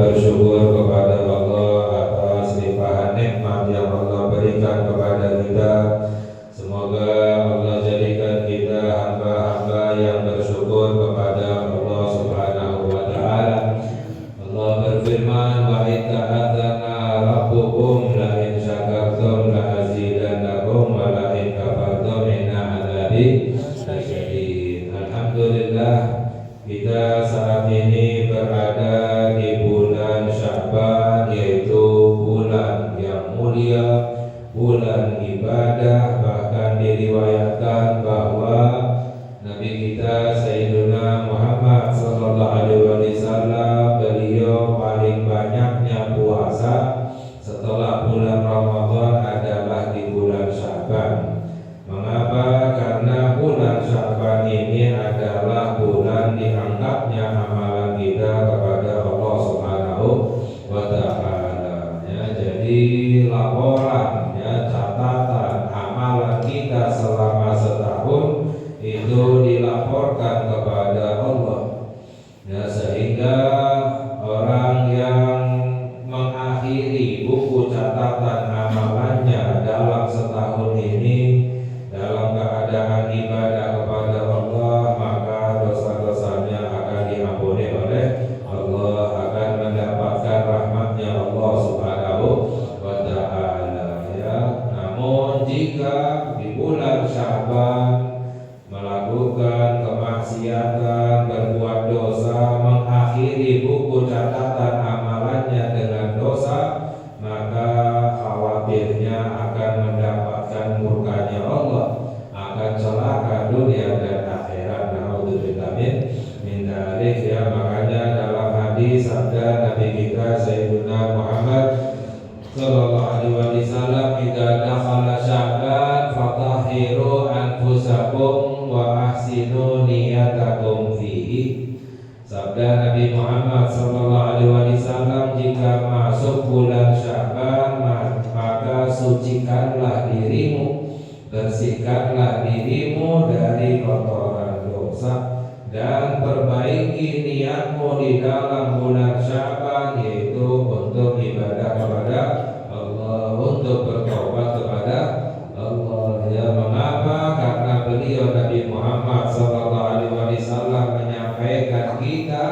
bersyukur kepada Allah atas limpahan nikmat yang Allah berikan kepada kita. Semoga Allah jadikan kita hamba-hamba yang bersyukur kepada Allah Subhanahu wa Ta'ala. Allah berfirman, wa in ta'adzana rabbukum la in syakartum la azidannakum wa la in kafartum inna adzabi lasyadid. Alhamdulillah, kita saat ini berada di bulan Sya'ban, yaitu bulan yang mulia, bulan ibadah. Bahkan diriwayatkan bahwa Nabi kita Sayyiduna Muhammad sallallahu alaihi wasallam, beliau paling banyaknya puasa setelah bulan Ramadan adalah di bulan Sya'ban. Mengapa? Karena bulan Sya'ban ini adalah bulan dianggapnya amalan kita kepada Allah Subhanahu wa Ta'ala. Ya, jadi laporan, ya, catatan amalan kita selama setahun itu dilaporkan kepada Allah. Ya, sehingga orang yang mengakhiri buku catatan amalannya dalam setahun ini dalam keadaan ibadah kepada Allah, maka dosa-dosanya akan diampuni oleh Allah, akan mendapatkan rahmatnya Allah Subhanahu wa Ta'ala. Ya, namun jika di bulan Sya'ban melakukan kemaksiatan, berbuat dosa, mengakhiri buku catatan amalannya dengan dosa, maka khawatirnya akan mendapatkan murkanya Allah, akan celaka dunia dan akhirat. Naudzubillah min dzalik. Ya, makanya dalam hadis sabda Nabi kita Sayyiduna Muhammad sallallahu alaihi wasallam, "Idza dakhala Sya'ban fatahhiru anfusakum wa ahsinu niyatakum fihi." Sabda Nabi Muhammad sallallahu alaihi wasallam, jika masuk bulan Sya'ban maka sucikanlah dirimu, bersihkanlah dirimu dari kotoran dosa, dan perbaiki niatmu di dalam bulan Sya'ban, yaitu untuk ibadah kepada Allah, untuk bertobat kepada Allah. Ya, mengapa? Karena beliau Nabi Muhammad sallallahu alaihi wasallam menyampaikan kita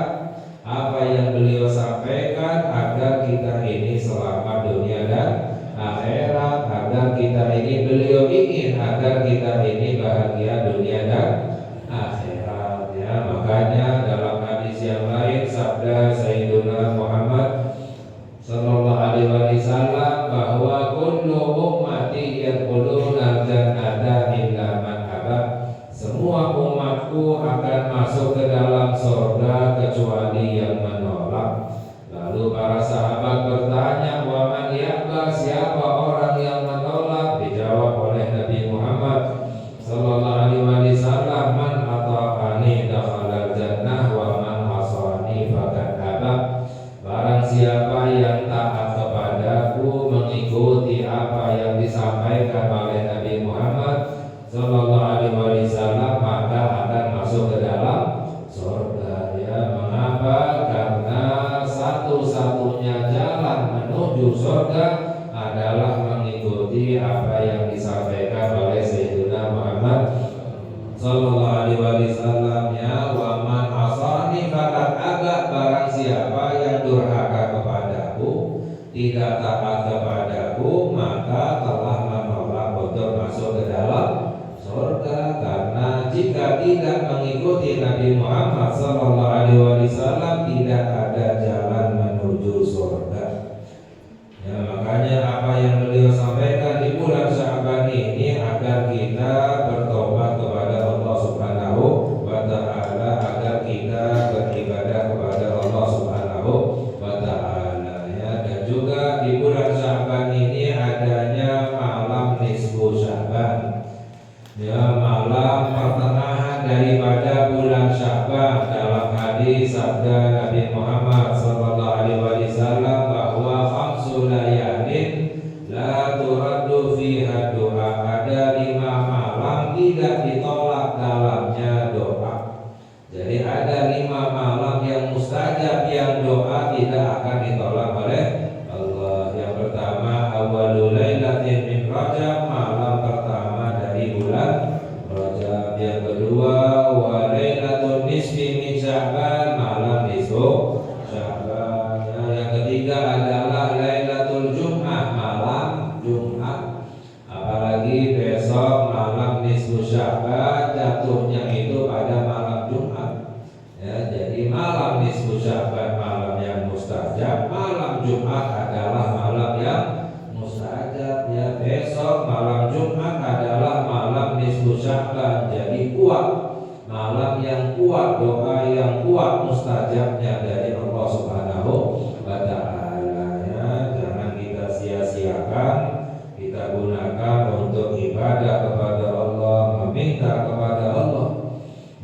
apa yang beliau sampaikan agar kita ini selamat dunia dan akhirat, agar kita ini, beliau ingin agar kita ini bahagia dunia dan akhirat. Ya, makanya dalam hadis yang lain sabda Sayyiduna Muhammad sallallahu alaihi wasallam bahwa kullu ummati yadkhuluna jannata illa man aba. Semua umatku akan masuk ke dalam surga kecuali yang menolak. Lalu para sahabat bertanya, wa man ya'ba, siapa orang yang menolak? Dijawab oleh Nabi Muhammad sallallahu alaihi wasallam, man ata'ani dakhala jannah wa man asani faqad aba. Barang siapa yang taat kepadaku, mengikuti apa yang disampaikan oleh Nabi Muhammad sallallahu alaihi wasallam, maka akan masuk ke dalam surga. Ya, mengapa? Karena satu-satunya jalan menuju surga adalah mengikuti apa yang disampaikan oleh Sayyidina Muhammad sallallahu alaihi wasallam. Ya, wa man asani faqad aba. Barang siapa yang durhaka kepadaku, tidak taat kepadaku, maka telah menolak untuk masuk ke dalam surga. Karena jika tidak mengikuti Nabi Muhammad sallallahu alaihi wasallam, tidak ada jalan menuju surga. Ya, makanya apa yang beliau sampaikan di bulan Sya'ban ini agar kita bertobat kepada Allah Subhanahu wa Ta'ala, agar kita beribadah kepada Allah Subhanahu wa Ta'ala. Ya, dan juga di bulan Sya'ban ini adanya malam nisfu Sya'ban. Ya, malam pertengahan daripada bulan Sya'ban. Dalam tidak akan ditolak oleh Allah. Yang pertama, awalul lailatin min Rajab, malam pertama dari bulan Rajab. Yang kedua, wa lailatul nisfi min Sya'ban, malam nisfu Sya'ban. Yang ketiga adalah lailatul Jum'ah, malam Jumat. Apalagi besok malam nisfu Sya'ban, jatuhnya itu pada malam Jumat. Ya, jadi malam nisfu Sya'ban malam yang mustajab, malam Jumat adalah malam yang mustajab. Ya, besok malam Jumat adalah malam nisfu Sya'ban. Jadi kuat, malam yang kuat, doa yang kuat mustajabnya dari Allah Subhanahu wa ta'ala. Ya, jangan kita sia-siakan, kita gunakan untuk ibadah kepada Allah, meminta kepada Allah.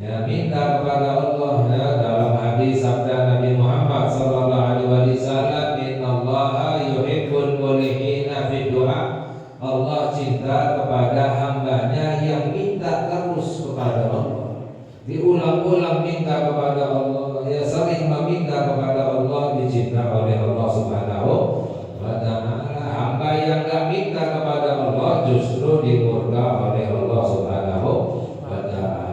Ya, minta kepada Allah. Ya, dalam hadis sabda Nabi Muhammad sallallahu alaihi wasallam, innallaha yuhibbul mulihina fid du'a. Allah cinta kepada hambanya yang minta terus kepada Allah, diulang-ulang minta kepada Allah. Ya, sering meminta kepada Allah, dicinta oleh Allah Subhanahu wa ta'ala. Hamba yang gak minta kepada Allah justru dimurka oleh Allah Subhanahu wa ta'ala.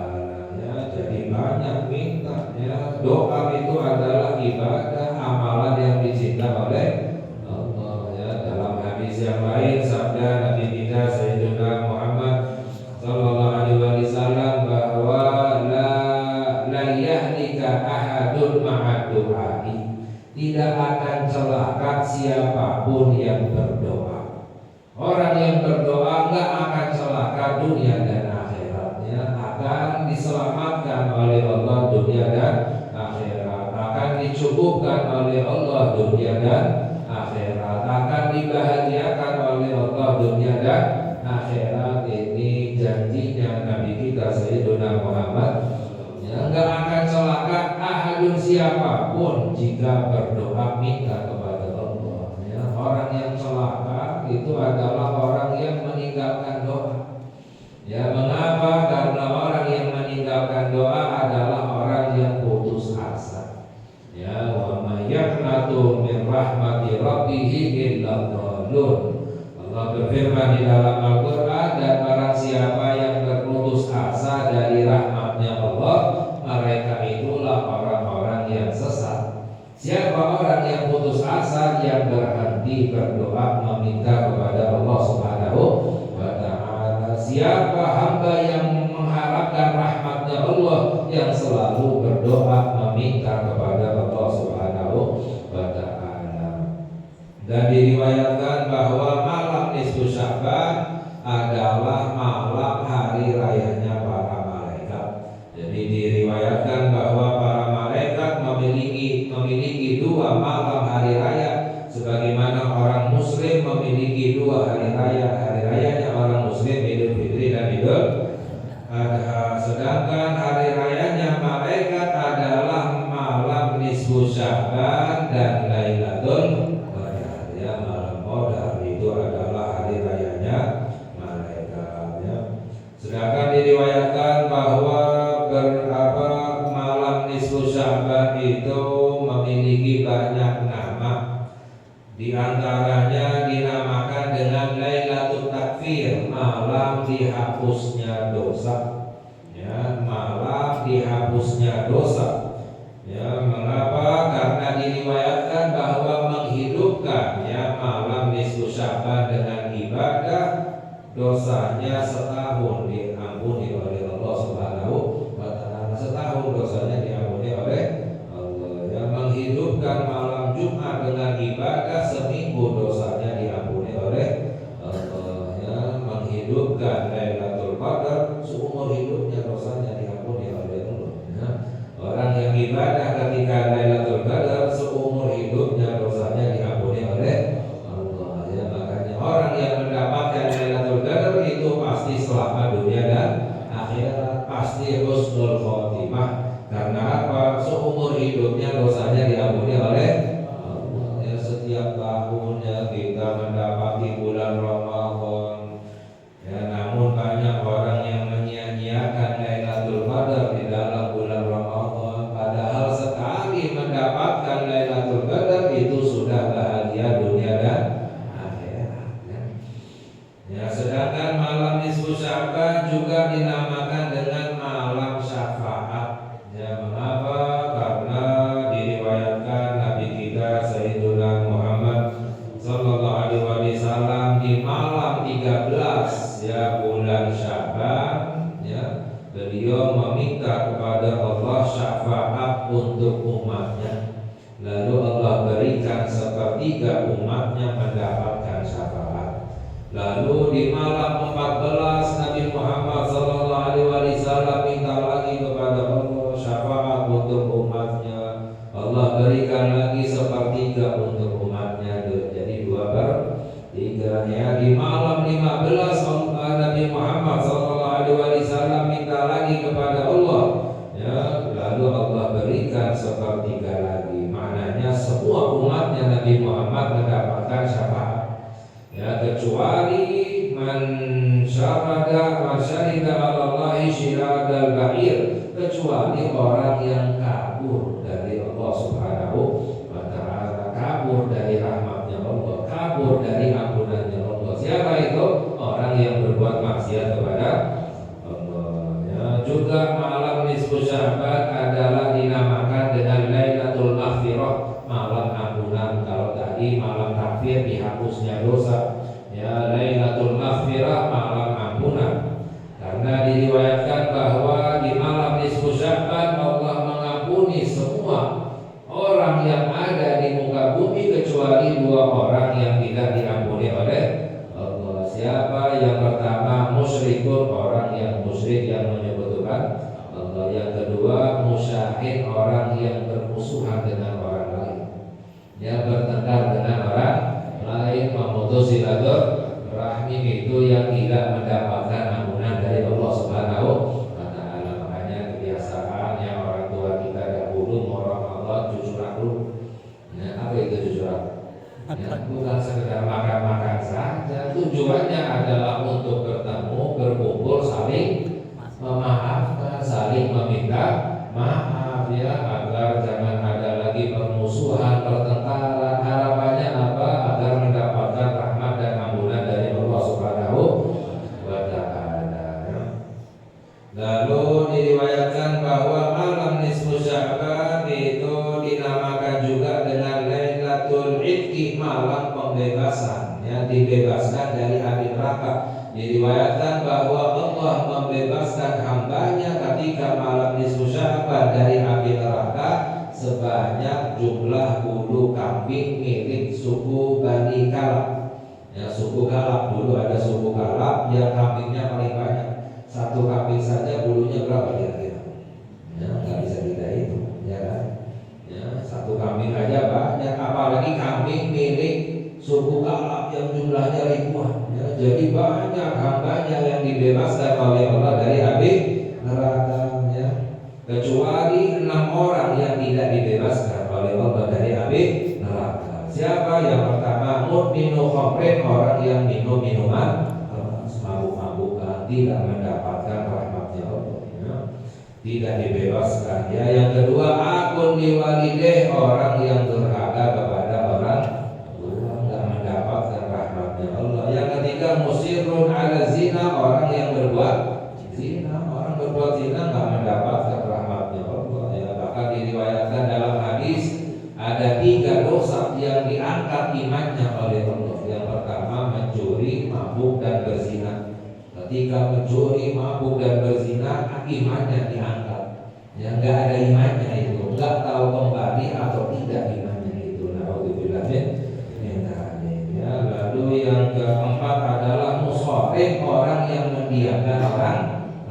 Jadi banyak minta. Ya, doa itu adalah ibadah, amalan yang dicinta oleh Allah. Ya, dalam hadis yang lain sabda Nabi kita Sayyidina Muhammad sallallahu alaihi wasallam bahwa la yahlika ahadun ma'ad du'ai, tidak akan celaka siapapun yang berdoa. Orang yang berdoa enggak akan celaka dunia dan akhiratnya, akan diselamatkan oleh Allah dunia dan akhirat, akan dicukupkan oleh Allah dunia dan akhirat, akan dibahagiakan oleh Allah dunia dan akhirat. Ini janjinya Nabi kita Sayyidina Muhammad. Ya, enggak akan celaka ahadun siapapun jika berdoa minta kepada Allah. Ya, orang yang celaka itu adalah orang yang meninggalkan doa. Ya, mengapa? Karena orang yang meninggalkan doa adalah orang yang putus asa. Ya, wa may yaqnatu min rahmati rabbih illa dhalun. Allah berfirman di dalam Al-Qur'an, dan barang siapa yang berputus asa dari rahmatnya Allah, mereka itulah orang-orang yang sesat. Siapa orang yang putus asa, yang berhenti berdoa meminta kepada Allah Subhanahu wa ta'ala. Siapa hamba yang mengharapkan rahmatnya Allah, yang selalu berdoa meminta kepada Allah Subhanahu wa ta'ala. Dan diriwayatkan bahwa malam nisfu Sya'ban adalah malam hari rayanya para malaikat. Jadi diriwayatkan bahwa para malaikat memiliki dua malam hari raya, sebagaimana orang muslim memiliki dua hari raya. Hari rayanya orang muslim Idul Fitri dan Idul Adha. Sedangkan hari rayanya malaikat adalah malam nisfu Sya'ban dan Lailatul Qadar. Ya, malam Qadar itu adalah hari rayanya malaikat. Ya. Sedangkan diriwayatkan bahwa malam nisfu Sya'ban itu memiliki banyak nama. Di antaranya dinamakan dengan Lailatul Takfir, malam dihapusnya dosa. Ya, malam dihapusnya dosa. Ya, mengapa? Karena diriwayatkan bahwa menghidupkan ya malam nisfu Sya'ban dengan ibadah, dosanya setahun diampuni oleh Allah Subhanahu wa ta'ala. Setahun dosanya diampuni oleh Allah. Ya, menghidupkan malam Jumat dengan ibadah, seminggu dosanya diampuni oleh Allah. Ya, menghidupkan Lailatul Qadar, seumur hidupnya dosanya diampuni oleh Allah. Ya, orang yang ibadah ketika Lailatul Qadar, seumur hidupnya dosanya diampuni oleh Allah. Ya, makanya orang yang mendapatkan Lailatul Qadar itu pasti selamat dunia dan akhirat, pasti husnul khotimah. Karena kita Sayyiduna Muhammad sallallahu alaihi wasallam di malam 13 ya bulan Sya'ban ya, beliau meminta kepada Allah syafaat untuk umatnya. Lalu Allah berikan sepertiga umatnya mendapatkan syafaat. Lalu di malam 14 Nabi Muhammad sallallahu alaihi wasallam minta lagi kepada Allah syafaat untuk umatnya. Allah berikan lagi sepertiga untuk umatnya. Jadi 2/3 ya. Di malam 15 Nabi Muhammad sallallahu alaihi wasallam minta lagi kepada Allah ya, lalu Allah berikan sepertiga lagi. Maknanya semua umatnya Nabi Muhammad mendapatkan syafaat ya, kecuali man syahida 'ala Allahi syihadal ba'ir, kecuali orang yang kabur dari Allah Subhanahu wa ta'ala, kabur dari rahmatnya Allah, kabur dari ampunannya Allah. Siapa itu? Orang yang berbuat maksiat kepada Allah ya. Juga malam nisfu Sya'ban adalah dinamakan dengan Lailatul Maghfirah, malam ampunan. Kalau tadi malam takfir dihapusnya dosa ya, Lailatul Maghfirah malam ampunan. Karena diriwayatkan bahwa di malam nisfu Sya'ban Allah mengampuni semua orang yang ada di muka bumi kecuali 2 orang yang tidak diampuni oleh Allah. Siapa? Yang pertama musyrikun, orang yang musyrik yang menyebutkan Allah. Yang kedua musyahid, orang yang bermusuhan dengan orang lain, yang bertengkar dengan orang lain, memutus silaturahmi, itu yang tidak mendapatkan ampunan dari Allah Subhanahu wa ta'ala. Makanya kebiasaan yang orang tua kita dahulu moroh Allah jujur aku. Nah, apa itu jujur aku? Ya, bukan sekedar makan-makan saja. Tujuannya adalah untuk bertemu, berkumpul, saling memaafkan, saling meminta maaf ya, agar jangan ada lagi permusuhan, pertengkaran. Harapannya apa? Agar mendapatkan rahmat dan ampunan dari Allah Subhanahu wa ta'ala. Lalu diriwayatkan bahwa malam nisfu Sya'ban itu dinamakan juga dengan Lailatul Idqi, malam pembebasan ya, dibebaskan dari api neraka. Diriwayatkan bahwa Allah membebaskan hambanya ketika malam nisfu Sya'ban dari api neraka sebanyak jumlah bulu kambing milik suku Bani Kalab ya, suku Kalab. Dulu ada suku Kalab yang kambingnya paling banyak. Satu kambing saja bulunya berapa kira-kira? Ya, nggak bisa kita hitung ya kan? Ya, satu kambing aja banyak, apalagi kambing milik suku Kalab yang jumlahnya ribuan ya. Jadi banyak hambanya yang dibebaskan oleh Allah dari api neraka ya, kecuali 6 orang yang tidak dibebaskan oleh Allah dari api neraka. Siapa? Yang pertama mudminu khamrin, orang yang minum minuman mabuk-mabukan, tidak mendapatkan rahmatnya Allah ya, tidak dibebaskan ya. Yang kedua akun liwalideh, orang yang durhaka kepada orang tua, tidak mendapatkan rahmatnya Allah. Yang ketiga musirun ala zina, orang yang berbuat zina, orang berbuat zina nggak mendapatkan rahmatnya Allah ya. Bahkan diriwayatkan dalam hadis ada 3 dosa yang diangkat imannya oleh Allah. Yang pertama mencuri, mabuk dan berzina. Ketika mencuri, mabuk dan berzina, imannya diangkat. Ya, nggak ada imannya itu, nggak tahu kembali atau tidak imannya itu. Naudzubillah min dzalik. Ya, lalu yang keempat adalah musharif, orang yang mendiamkan orang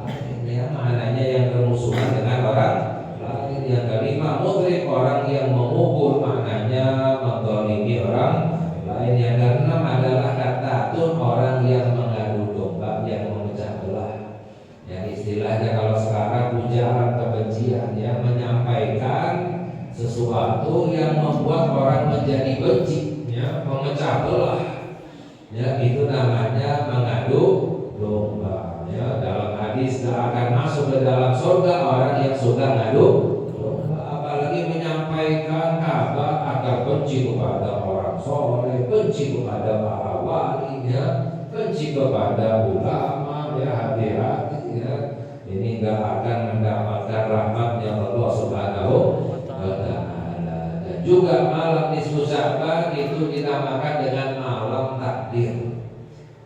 lain. Ya, maknanya yang bermusuhan dengan orang lain. Yang kelima mudrik, orang yang memukul, maknanya menzalimi orang lain. Yang keenam adalah katatun, orang yang mengadu domba, yang memecah belah. Yang istilahnya kalau sekarang ujaran kebencian, yang menyampaikan sesuatu yang membuat orang menjadi benci, ya, memecah belah. Ya, itu namanya mengadu domba. Ya, dalam hadis tidak akan masuk ke dalam surga orang yang suka ngadu domba, apalagi menyampaikan kabar agar benci kepada orang soleh, benci kepada para wali, ya, benci kepada ulama. Ya, hati-hati ya, ini nggak akan mendapatkan rahmatnya Allah Subhanahu wa ta'ala. Dan juga malam nisfu Sya'ban itu dinamakan dengan malam takdir.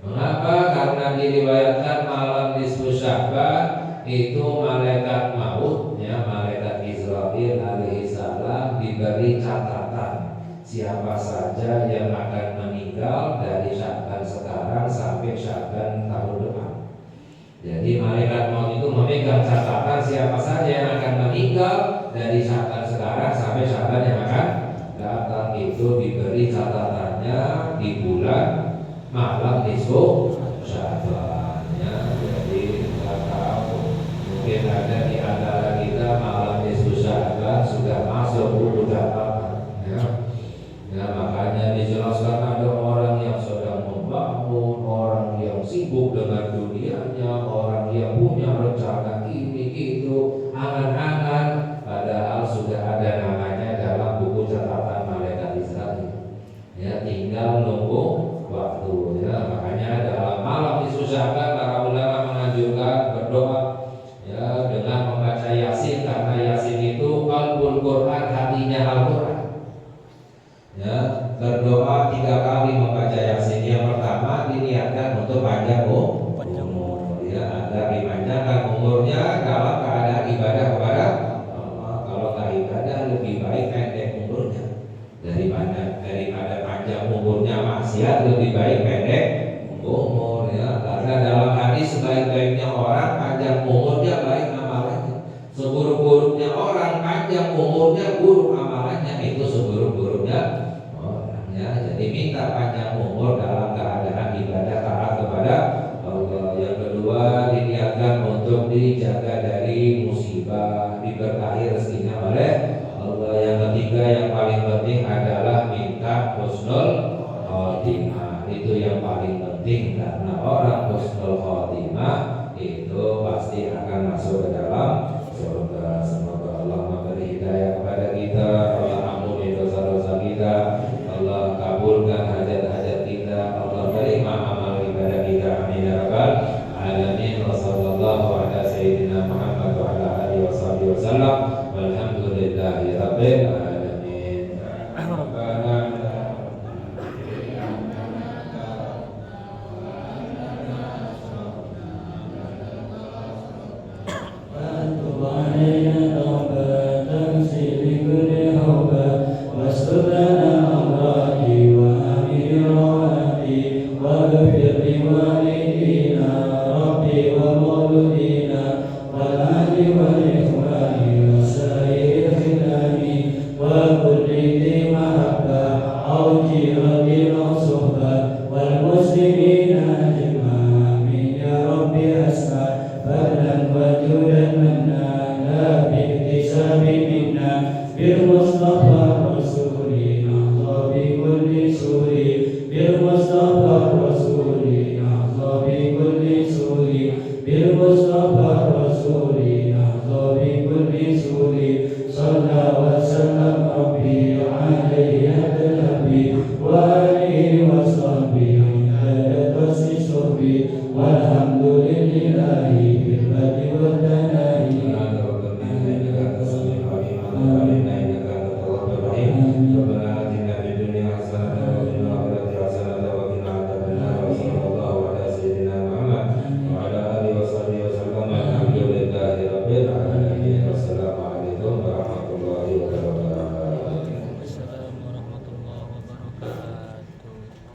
Mengapa? Karena diriwayatkan malam nisfu Sya'ban itu malaikat maut, ya, malaikat Israfil alaihi salam diberi catatan siapa saja yang akan meninggal dari Sya'ban sekarang sampai Sya'ban tahun depan. Jadi malaikat maut itu memegang catatan siapa saja yang akan meninggal dari Sya'ban sekarang sampai Sya'ban yang akan datang. Itu diberi catatannya di bulan malam nisfu Sya'ban, ya. Jadi kita tahu mungkin ada di antara kita malam nisfu Sya'ban sudah masuk buku catatan, ya. Ya, makanya dijelaskan ada orang yang sedang membangun, orang yang sibuk dengan dunianya, orang yang punya rencana ini itu, angan-angan, padahal sudah ada namanya dalam buku catatan malaikat Israel. Ya, tinggal nunggu waktu, ya. Makanya dalam malam nisfu Sya'ban para ulama menganjurkan berdoa, ya, dengan membaca Yasin, karena Yasin itu qalbul Quran, hatinya Al-Quran. Ya, berdoa 3 kali membaca Yasin. Yang pertama diniatkan untuk panjang umur, ya, agar dipanjangkan umurnya dalam keadaan ibadah kepada Allah. Kalau nggak ibadah lebih baik pendek umurnya daripada panjang umurnya maksiat, lebih baik pendek umur, ya. Karena dalam hadis sebaik-baiknya orang panjang umurnya baik amalannya, seburuk-buruknya orang panjang umurnya buruk amalannya. Itu seburuk-buruknya orang, ya. Jadi minta panjang umur dalam keadaan ibadah taat kepada Allah. Yang kedua diniatkan untuk dijaga dari musibah, diberkahi rezekinya oleh Allah. Yang ketiga yang paling penting adalah minta husnul khotimah. Itu yang paling penting, karena orang husnul khotimah itu pasti akan masuk ke dalam surga.